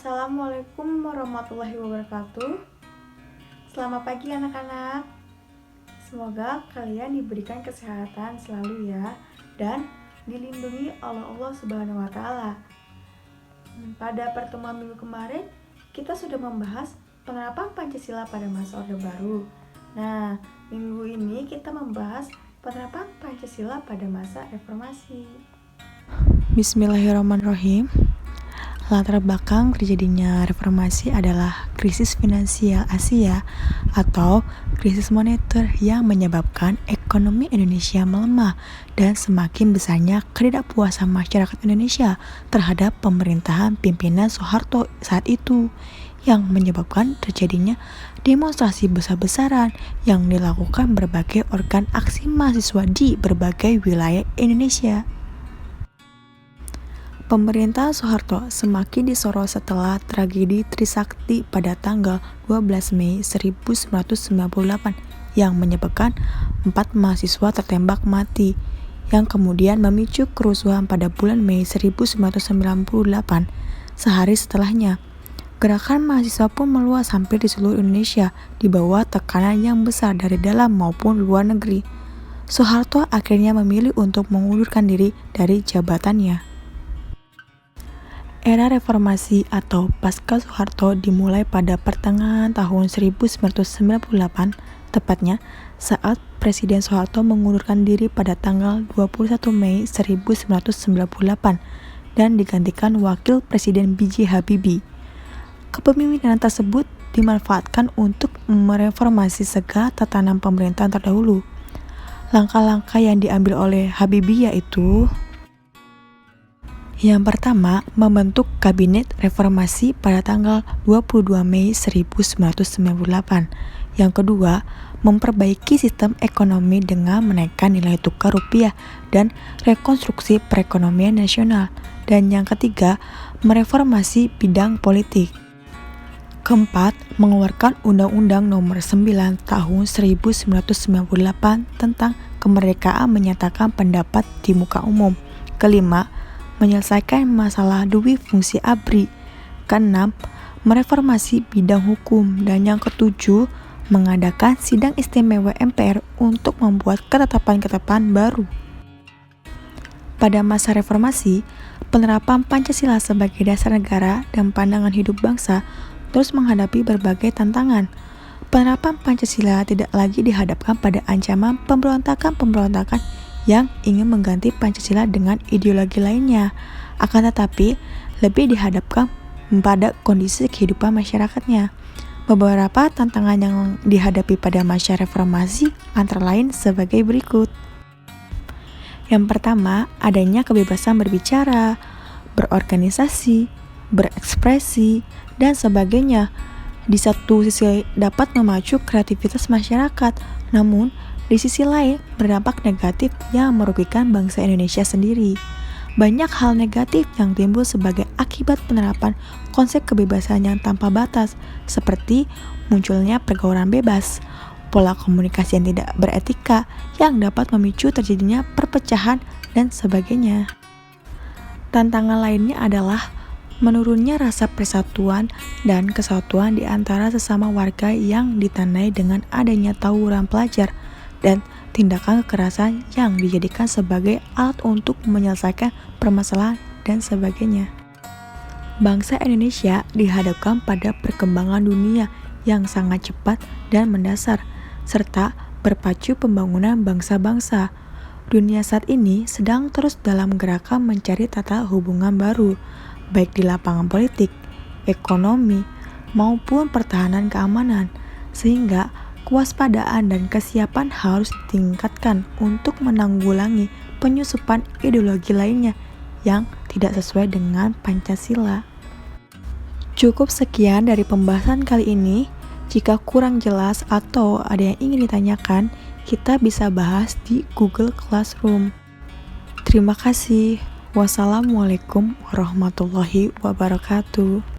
Assalamualaikum warahmatullahi wabarakatuh. Selamat pagi anak-anak. Semoga kalian diberikan kesehatan selalu ya, dan dilindungi oleh Allah Subhanahu wa Ta'ala. Pada pertemuan minggu kemarin, kita sudah membahas penerapan Pancasila pada masa Orde Baru. Nah, minggu ini kita membahas penerapan Pancasila pada masa Reformasi. Bismillahirrahmanirrahim. Latar belakang terjadinya reformasi adalah krisis finansial Asia atau krisis moneter yang menyebabkan ekonomi Indonesia melemah dan semakin besarnya ketidakpuasan masyarakat Indonesia terhadap pemerintahan pimpinan Soeharto saat itu, yang menyebabkan terjadinya demonstrasi besar-besaran yang dilakukan berbagai organ aksi mahasiswa di berbagai wilayah Indonesia. Pemerintahan Soeharto semakin disorot setelah tragedi Trisakti pada tanggal 12 Mei 1998 yang menyebabkan 4 mahasiswa tertembak mati, yang kemudian memicu kerusuhan pada bulan Mei 1998. Sehari setelahnya, gerakan mahasiswa pun meluas hampir di seluruh Indonesia di bawah tekanan yang besar dari dalam maupun luar negeri. Soeharto akhirnya memilih untuk mengundurkan diri dari jabatannya. Era reformasi atau pasca Soeharto dimulai pada pertengahan tahun 1998, tepatnya saat Presiden Soeharto mengundurkan diri pada tanggal 21 Mei 1998 dan digantikan Wakil Presiden B.J. Habibie. Kepemimpinan tersebut dimanfaatkan untuk mereformasi segala tatanan pemerintahan terdahulu. Langkah-langkah yang diambil oleh Habibie yaitu: yang pertama, membentuk Kabinet Reformasi pada tanggal 22 Mei 1998. Yang kedua, memperbaiki sistem ekonomi dengan menaikkan nilai tukar rupiah dan rekonstruksi perekonomian nasional. Dan yang ketiga, mereformasi bidang politik. Keempat, mengeluarkan Undang-Undang Nomor 9 Tahun 1998 tentang kemerdekaan menyatakan pendapat di muka umum. Kelima, menyelesaikan masalah dui fungsi ABRI. Keenam, mereformasi bidang hukum. Dan yang ketujuh, mengadakan sidang istimewa MPR untuk membuat ketetapan-ketetapan baru. Pada masa reformasi, penerapan Pancasila sebagai dasar negara dan pandangan hidup bangsa terus menghadapi berbagai tantangan. Penerapan Pancasila tidak lagi dihadapkan pada ancaman pemberontakan yang ingin mengganti Pancasila dengan ideologi lainnya, akan tetapi lebih dihadapkan pada kondisi kehidupan masyarakatnya. Beberapa tantangan yang dihadapi pada masa reformasi antara lain sebagai berikut. Yang pertama, adanya kebebasan berbicara, berorganisasi, berekspresi, dan sebagainya. Di satu sisi dapat memacu kreativitas masyarakat, namun di sisi lain berdampak negatif yang merugikan bangsa Indonesia sendiri. Banyak hal negatif yang timbul sebagai akibat penerapan konsep kebebasan yang tanpa batas, seperti munculnya pergaulan bebas, pola komunikasi yang tidak beretika yang dapat memicu terjadinya perpecahan, dan sebagainya. Tantangan lainnya adalah menurunnya rasa persatuan dan kesatuan di antara sesama warga yang ditandai dengan adanya tawuran pelajar dan tindakan kekerasan yang dijadikan sebagai alat untuk menyelesaikan permasalahan dan sebagainya. Bangsa Indonesia dihadapkan pada perkembangan dunia yang sangat cepat dan mendasar, serta berpacu pembangunan bangsa-bangsa. Dunia saat ini sedang terus dalam gerakan mencari tata hubungan baru, baik di lapangan politik, ekonomi, maupun pertahanan keamanan, sehingga kewaspadaan dan kesiapan harus ditingkatkan untuk menanggulangi penyusupan ideologi lainnya yang tidak sesuai dengan Pancasila. Cukup sekian dari pembahasan kali ini. Jika kurang jelas atau ada yang ingin ditanyakan, kita bisa bahas di Google Classroom. Terima kasih. Wassalamualaikum warahmatullahi wabarakatuh.